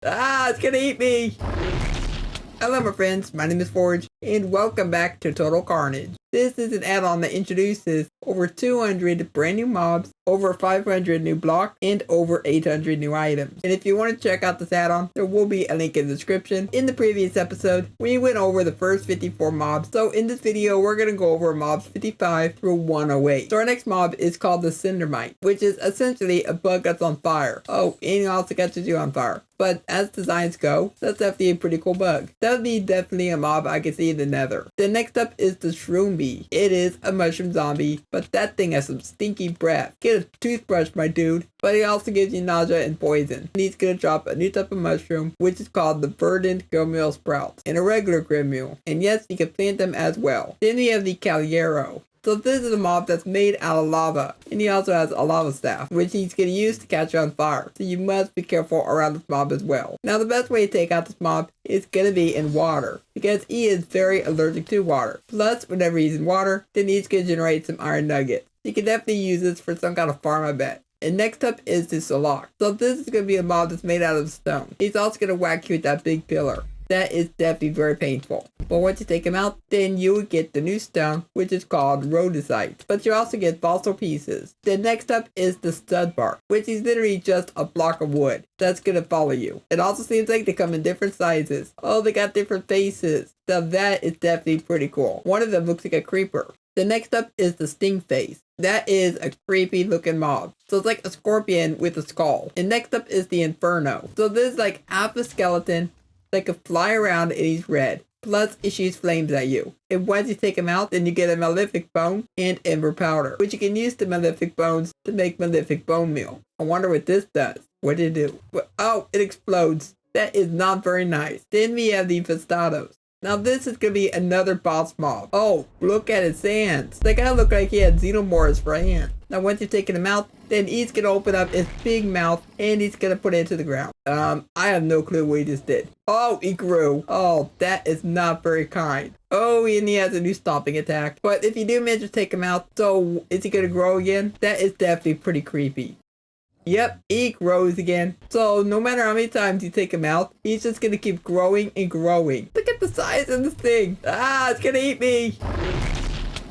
Ah, it's gonna eat me! Hello my friends, my name is Forge, and welcome back to Total Carnage. This is an add-on that introduces over 200 brand new mobs, over 500 new blocks, and over 800 new items. And if you want to check out this add-on, there will be a link in the description. In the previous episode, we went over the first 54 mobs, so in this video, we're going to go over mobs 55 through 108. So our next mob is called the Cindermite, which is essentially a bug that's on fire. Oh, and it also catches you on fire. But as designs go, that's definitely a pretty cool bug. That would be definitely a mob I could see in the nether. Then next up is the Shroom Bee. It is a mushroom zombie, but that thing has some stinky breath. Get a toothbrush, my dude. But it also gives you nausea and poison. And he's gonna drop a new type of mushroom, which is called the verdant grillmeal sprout, and a regular grillmeal. And yes, you can plant them as well. Then we have the Caldero. So this is a mob that's made out of lava, and he also has a lava staff, which he's going to use to catch on fire. So you must be careful around this mob as well. Now the best way to take out this mob is going to be in water, because he is very allergic to water. Plus, whenever he's in water, then he's going to generate some iron nuggets. You can definitely use this for some kind of farm, I bet. And next up is the Solok. So this is going to be a mob that's made out of stone. He's also going to whack you with that big pillar. That is definitely very painful. But once you take him out, then you will get the new stone, which is called rhodesite. But you also get fossil pieces. Then next up is the stud bark, which is literally just a block of wood that's gonna follow you. It also seems like they come in different sizes. Oh, they got different faces. So that is definitely pretty cool. One of them looks like a creeper. The next up is the sting face. That is a creepy looking mob. So it's like a scorpion with a skull. And next up is the Inferno. So this is like half a skeleton that could fly around and he's red. Plus, it shoots flames at you. And once you take him out, then you get a malefic bone and ember powder, which you can use the malefic bones to make malefic bone meal. I wonder what this does. What did it do? Oh, it explodes. That is not very nice. Then we have the Infestados. Now this is going to be another boss mob. Oh, look at his hands. That guy looked like he had xenomorphs for hands. Now once you've taken him out, then he's going to open up his big mouth and he's going to put it into the ground. I have no clue what he just did. Oh, he grew. Oh, that is not very kind. Oh, and he has a new stomping attack. But if you do manage to take him out, so is he going to grow again? That is definitely pretty creepy. Yep, Eeek Rose again. So no matter how many times you take him out, he's just gonna keep growing and growing. Look at the size of this thing. Ah, it's gonna eat me.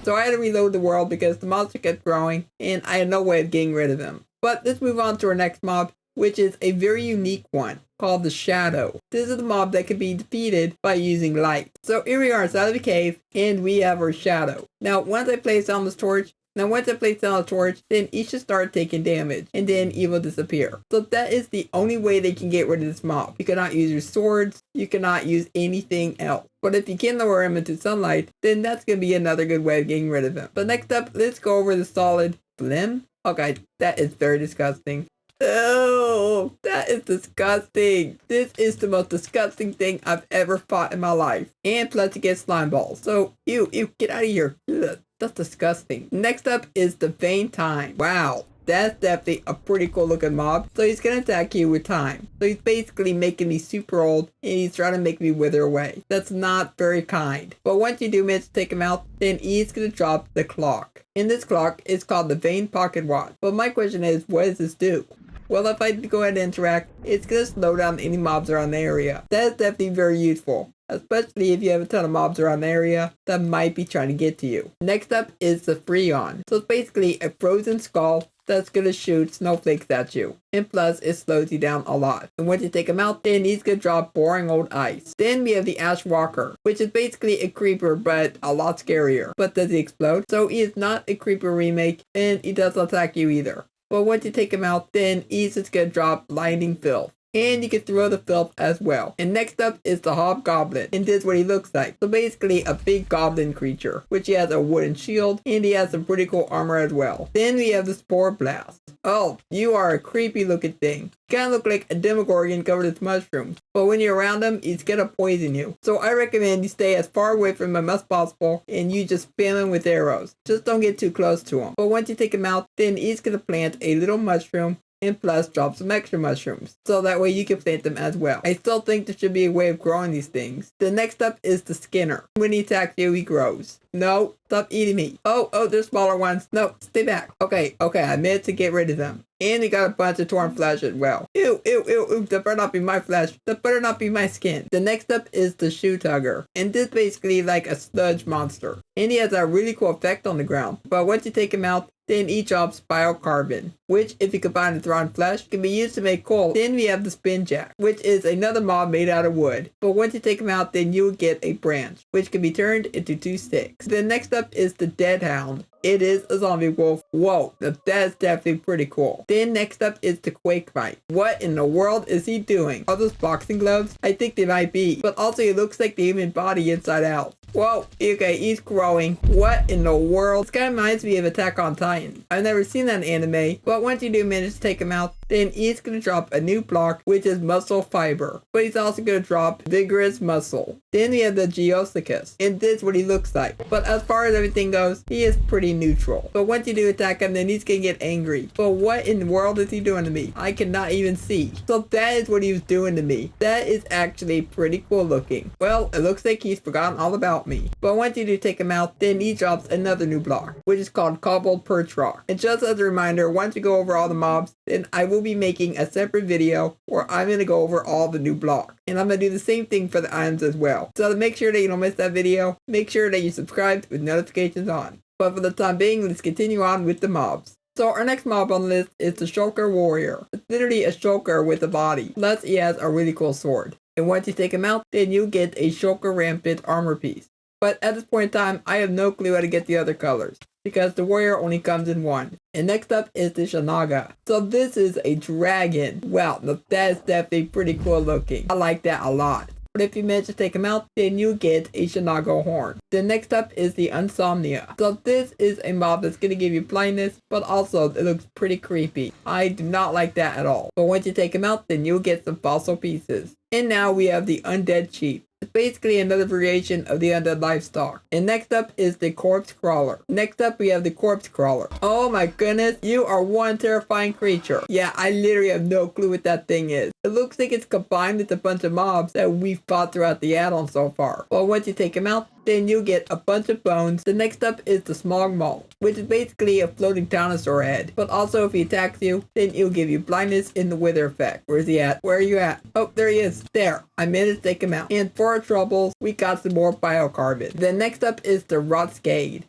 So I had to reload the world because the monster kept growing and I had no way of getting rid of him. But let's move on to our next mob, which is a very unique one called the Shadow. This is the mob that can be defeated by using light. So here we are inside of the cave and we have our Shadow. Now once I place down this torch, then he should start taking damage, and then he will disappear. So that is the only way they can get rid of this mob. You cannot use your swords, you cannot use anything else. But if you can lower him into sunlight, then that's going to be another good way of getting rid of him. But next up, let's go over the solid phlegm. Okay, that is very disgusting. Oh, that is disgusting. This is the most disgusting thing I've ever fought in my life. And plus you get slime balls. So, ew, get out of here. Ugh, that's disgusting. Next up is the Vein Time. Wow, that's definitely a pretty cool looking mob. So he's gonna attack you with time. So he's basically making me super old and he's trying to make me wither away. That's not very kind. But once you do manage to take him out, then he's gonna drop the clock. And this clock is called the Vein Pocket Watch. But my question is, what does this do? Well, if I go ahead and interact, it's going to slow down any mobs around the area. That is definitely very useful, especially if you have a ton of mobs around the area that might be trying to get to you. Next up is the Freon. So it's basically a frozen skull that's going to shoot snowflakes at you. And plus, it slows you down a lot. And once you take him out, then he's going to drop boring old ice. Then we have the Ash Walker, which is basically a creeper, but a lot scarier. But does he explode? So he is not a creeper remake, and he doesn't attack you either. But once you take him out, then he's just going to drop blinding filth. And you can throw the filth as well. And next up is the Hobgoblin. And this is what he looks like. So basically a big goblin creature, which he has a wooden shield and he has some pretty cool armor as well. Then we have the Sportblast. Oh, you are a creepy looking thing. You kind of look like a Demogorgon covered with mushrooms. But when you're around him, he's gonna poison you. So I recommend you stay as far away from him as possible and you just spam him with arrows. Just don't get too close to him. But once you take him out, then he's gonna plant a little mushroom and plus drop some extra mushrooms, so that way you can plant them as well. I still think there should be a way of growing these things. The next up is the Skinner. When he attacks you, he grows. No, stop eating me. Oh, there's smaller ones. No, stay back. Okay, I meant to get rid of them. And he got a bunch of torn flesh as well. Ew, that better not be my flesh. That better not be my skin. The next up is the Shoe Tugger. And this is basically like a sludge monster. And he has a really cool effect on the ground. But once you take him out, then he drops biocarbon, which if you combine with rotten flesh, can be used to make coal. Then we have the Spin Jack, which is another mob made out of wood. But once you take him out, then you'll get a branch, which can be turned into 2 sticks. Then next up is the Dead Hound. It is a zombie wolf. Whoa, that is definitely pretty cool. Then next up is the Quakemite. What in the world is he doing? Are those boxing gloves? I think they might be. But also he looks like the human body inside out. Whoa, okay, he's growing. What in the world? This guy reminds me of Attack on Titan. I've never seen that anime, but once you do manage to take him out, then he's going to drop a new block, which is muscle fiber. But he's also going to drop vigorous muscle. Then we have the Geosthecus, and this is what he looks like. But as far as everything goes, he is pretty neutral. But once you do attack him, then he's going to get angry. But what in the world is he doing to me? I cannot even see. So that is what he was doing to me. That is actually pretty cool looking. Well, it looks like he's forgotten all about me. But once you do take him out, then he drops another new block, which is called Kabul Perch Rock. And just as a reminder, once you go over all the mobs, then I will be making a separate video where I'm going to go over all the new blocks. And I'm going to do the same thing for the items as well. So to make sure that you don't miss that video, make sure that you subscribe with notifications on. But for the time being, let's continue on with the mobs. So our next mob on the list is the Shulker Warrior. It's literally a shulker with a body, plus he has a really cool sword. And once you take him out, then you get a Shulker Rampant armor piece. But at this point in time, I have no clue how to get the other colors, because the warrior only comes in one. And next up is the Shanaga. So this is a dragon. Wow, that is definitely pretty cool looking. I like that a lot. But if you manage to take him out, then you get a Shanaga horn. Then next up is the Insomnia. So this is a mob that's going to give you blindness, but also it looks pretty creepy. I do not like that at all. But once you take him out, then you'll get some fossil pieces. And now we have the Undead Sheep. It's basically another variation of the undead livestock. And next up is the Corpse Crawler. Next up we have the Corpse Crawler. Oh my goodness, you are one terrifying creature. Yeah, I literally have no clue what that thing is. It looks like it's combined with a bunch of mobs that we've fought throughout the add-on so far. But once you take him out, then you get a bunch of bones. The next up is the Smog Mode, which is basically a floating dinosaur head. But also if he attacks you, then he'll give you blindness in the wither effect. Where's he at? Where are you at? Oh, there he is. There. I managed to take him out. And for our troubles, we got some more biocarbon. Then next up is the Rotskade,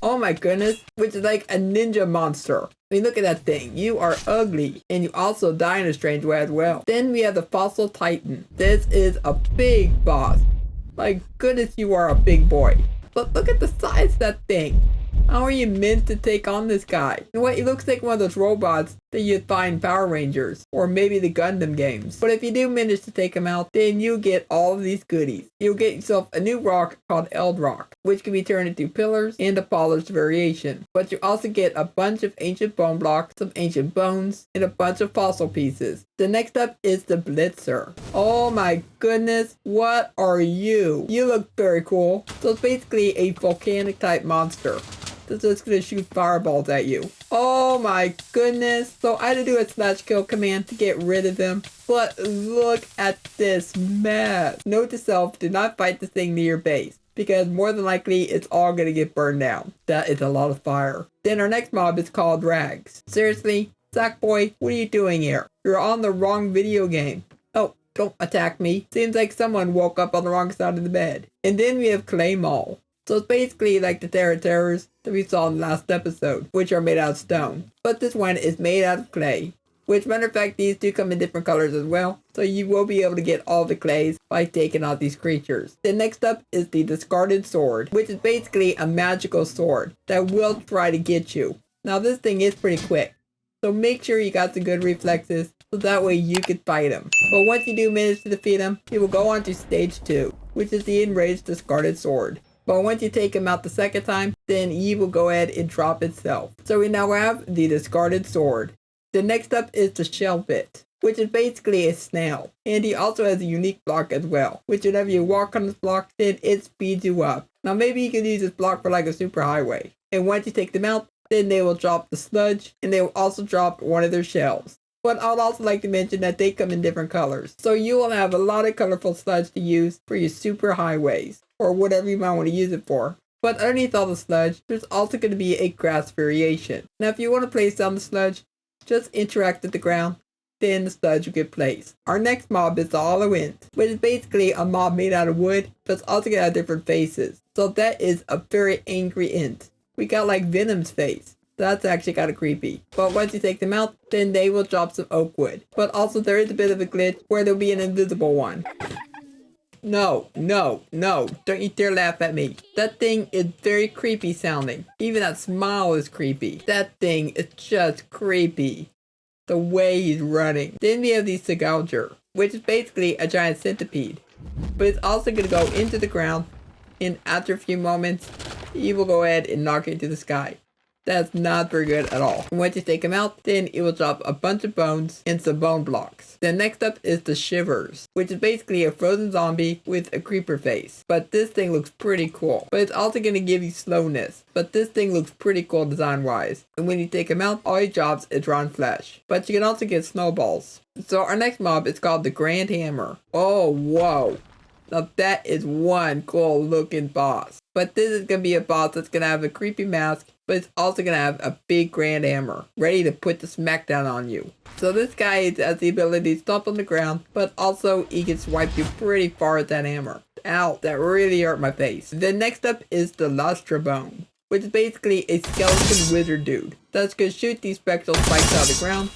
oh my goodness, which is like a ninja monster. I mean, look at that thing. You are ugly. And you also die in a strange way as well. Then we have the Fossil Titan. This is a big boss. My goodness, you are a big boy. But look at the size of that thing. How are you meant to take on this guy? You know what? He looks like one of those robots that you'd find in Power Rangers or maybe the Gundam games. But if you do manage to take him out, then you get all of these goodies. You'll get yourself a new rock called Eld Rock, which can be turned into pillars and a polished variation. But you also get a bunch of ancient bone blocks, some ancient bones, and a bunch of fossil pieces. The next up is the Blitzer. Oh my goodness, what are you? You look very cool. So it's basically a volcanic type monster that's just gonna shoot fireballs at you. Oh my goodness. So I had to do a slash kill command to get rid of him. But look at this mess. Note to self, do not fight this thing near your base, because more than likely it's all gonna get burned down. That is a lot of fire. Then our next mob is called Rags. Seriously, Sackboy, what are you doing here? You're on the wrong video game. Oh, don't attack me. Seems like someone woke up on the wrong side of the bed. And then we have Claymore. So it's basically like the Terrors that we saw in the last episode, which are made out of stone. But this one is made out of clay. Which, matter of fact, these do come in different colors as well. So you will be able to get all the clays by taking out these creatures. Then next up is the Discarded Sword, which is basically a magical sword that will try to get you. Now this thing is pretty quick, so make sure you got some good reflexes so that way you can fight him. But once you do manage to defeat him, he will go on to stage 2, which is the Enraged Discarded Sword. But once you take him out the second time, then he will go ahead and drop itself. So we now have the Discarded Sword. The next up is the Shellbit, which is basically a snail. And he also has a unique block as well, which whenever you walk on this block, then it speeds you up. Now maybe you can use this block for like a super highway. And once you take them out, then they will drop the sludge, and they will also drop one of their shells. But I'd also like to mention that they come in different colors. So you will have a lot of colorful sludge to use for your super highways, or whatever you might want to use it for. But underneath all the sludge, there's also going to be a grass variation. Now if you want to place down the sludge, just interact with the ground, then the sludge will get placed. Our next mob is the Hollow Int, which is basically a mob made out of wood, but it's also going to have different faces. So that is a very angry int. We got like Venom's face. That's actually kind of creepy. But once you take them out, then they will drop some oak wood. But also there is a bit of a glitch where there'll be an invisible one. No, no, no, don't you dare laugh at me. That thing is very creepy sounding. Even that smile is creepy. That thing is just creepy. The way he's running. Then we have the Sagouger, which is basically a giant centipede. But it's also going to go into the ground, and after a few moments, he will go ahead and knock it into the sky. That's not very good at all. And once you take him out, then it will drop a bunch of bones and some bone blocks. Then next up is the Shivers, which is basically a frozen zombie with a creeper face. But this thing looks pretty cool. But it's also going to give you slowness. But this thing looks pretty cool design wise. And when you take him out, all he drops is rotten flesh. But you can also get snowballs. So our next mob is called the Grand Hammer. Oh, whoa. Now that is one cool looking boss. But this is going to be a boss that's going to have a creepy mask, but it's also going to have a big grand hammer, ready to put the smackdown on you. So this guy has the ability to stomp on the ground, but also he can swipe you pretty far with that hammer. Ow, that really hurt my face. Then next up is the Lustra Bone, which is basically a skeleton wizard dude that's going to shoot these spectral spikes out of the ground,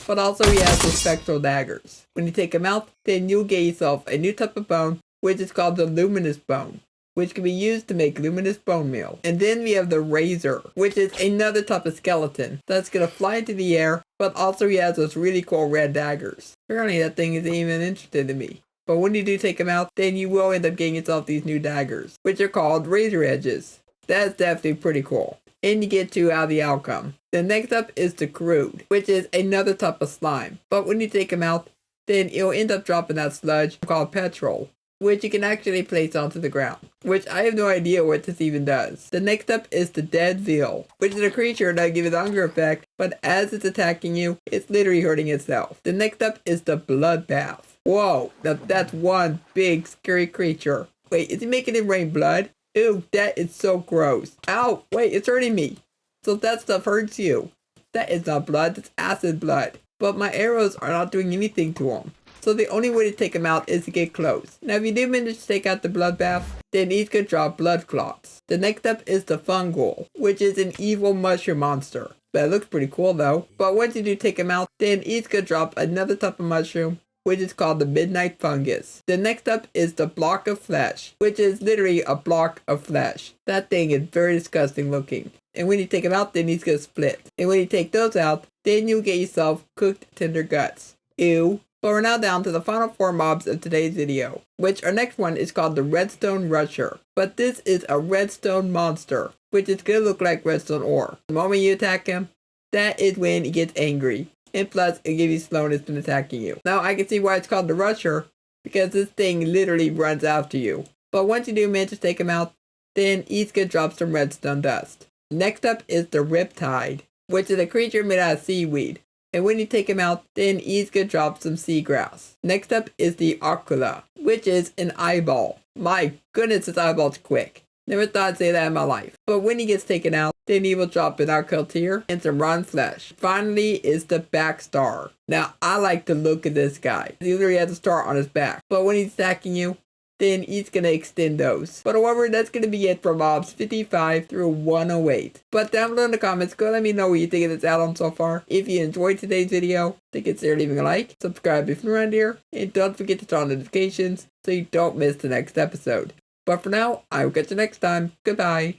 but also he has those spectral daggers. When you take him out, then you'll get yourself a new type of bone, which is called the Luminous Bone, which can be used to make luminous bone meal. And then we have the Razor, which is another type of skeleton that's going to fly into the air, but also he has those really cool red daggers. Apparently that thing isn't even interested in me. But when you do take him out, then you will end up getting yourself these new daggers, which are called Razor Edges. That's definitely pretty cool. And you get 2 out of the outcome. Then next up is the Groot, which is another type of slime. But when you take him out, then you'll end up dropping that sludge called petrol, which you can actually place onto the ground, which I have no idea what this even does. The next up is the Dead Veal, which is a creature that gives a hunger effect, but as it's attacking you, it's literally hurting itself. The next up is the Bloodbath. Whoa, now that's one big scary creature. Wait, is he making it rain blood? Ew, that is so gross. Ow, wait, it's hurting me. So that stuff hurts you. That is not blood, that's acid blood. But my arrows are not doing anything to him. So the only way to take him out is to get close. Now if you do manage to take out the Bloodbath, then he's going to drop blood clots. The next up is the Fungal, which is an evil mushroom monster. That looks pretty cool though. But once you do take him out, then he's going to drop another type of mushroom, which is called the Midnight Fungus. The next up is the Block of Flesh, which is literally a block of flesh. That thing is very disgusting looking. And when you take him out, then he's going to split. And when you take those out, then you'll get yourself cooked tender guts. Ew. But we're now down to the final 4 mobs of today's video, which our next one is called the Redstone Rusher. But this is a redstone monster, which is going to look like redstone ore. The moment you attack him, that is when he gets angry. And plus, it'll give you slowness in attacking you. Now I can see why it's called the Rusher, because this thing literally runs after you. But once you do manage to take him out, then he's going to drop some redstone dust. Next up is the Riptide, which is a creature made out of seaweed. And when you take him out, then he's going to drop some seagrass. Next up is the Ocula, which is an eyeball. My goodness, this eyeball's quick. Never thought I'd say that in my life. But when he gets taken out, then he will drop an Arcultier and some rotten flesh. Finally is the Backstar. Now, I like the look of this guy. He literally has a star on his back. But when he's attacking you, then he's going to extend those. But however, that's going to be it for mobs 55 through 108. But down below in the comments, go let me know what you think of this add-on so far. If you enjoyed today's video, then consider leaving a like, subscribe if you're around here, and don't forget to turn on notifications so you don't miss the next episode. But for now, I will catch you next time. Goodbye.